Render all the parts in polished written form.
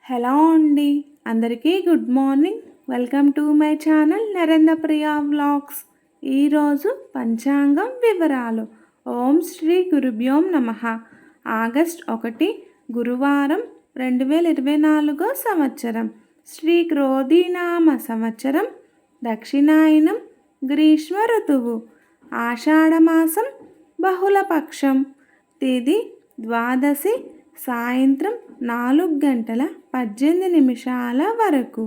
Hello అండి, అందరికీ good morning. Welcome to my channel Narendra Priya vlogs. ఈరోజు పంచాంగం వివరాలు. ఓం శ్రీ గురుభ్యోం నమః. ఆగస్ట్ 1 గురువారం 2024 సంవత్సరం. శ్రీ క్రోధీనామ సంవత్సరం. దక్షిణాయనం. గ్రీష్మ ఋతువు. ఆషాఢమాసం. బహుళపక్షం. తిథి ద్వాదశి. సాయంత్రం 4:18 వరకు.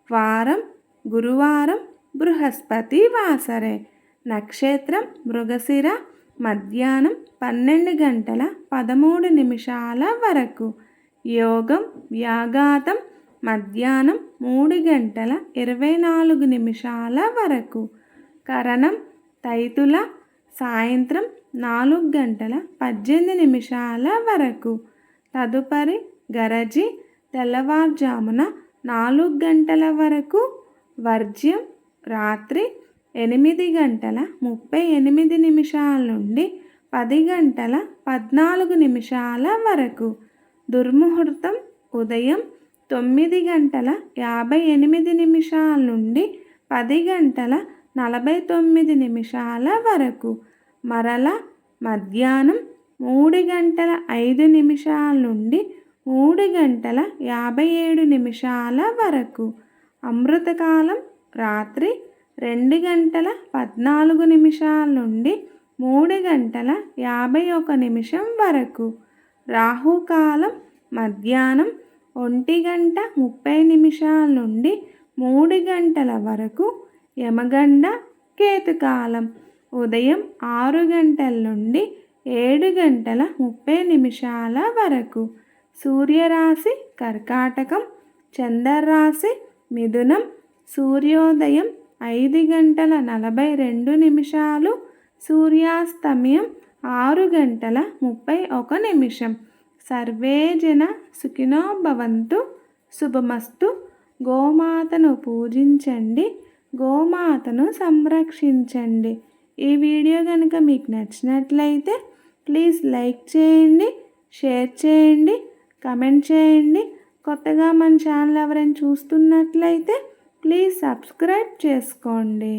వారం గురువారం. బృహస్పతి వాసరే. నక్షత్రం మృగశిర. మధ్యాహ్నం 12:13 వరకు. యోగం వ్యాఘాతం. మధ్యాహ్నం 3:24 వరకు. కరణం తైతుల. సాయంత్రం 4:18 వరకు. తదుపరి గరజి తెల్లవారుజామున 4 వరకు. వర్జ్యం రాత్రి 8:38 నుండి 10:14 వరకు. దుర్ముహూర్తం ఉదయం 9:58 నుండి 10:49 వరకు. మరల మధ్యాహ్నం 3:05 నుండి 3:57 వరకు. అమృతకాలం రాత్రి 2:14 నుండి 3:51 వరకు. రాహుకాలం మధ్యాహ్నం 1:30 నుండి 3 వరకు. యమగండ కేతుకాలం ఉదయం 6 నుండి 7:30 వరకు. సూర్యరాశి కర్కాటకం. చంద్రరాశి మిథునం. సూర్యోదయం 5:42. సూర్యాస్తమయం 6:31. సర్వే జన సుఖినో భవంతు. శుభమస్తు. గోమాతను పూజించండి, గోమాతను సంరక్షించండి. ఈ వీడియో కనుక మీకు నచ్చినట్లయితే ప్లీజ్ లైక్ చేయండి, షేర్ చేయండి, కమెంట్ చేయండి. కొత్తగా మన ఛానల్ ఎవరైనా చూస్తున్నట్లయితే ప్లీజ్ సబ్స్క్రైబ్ చేసుకోండి.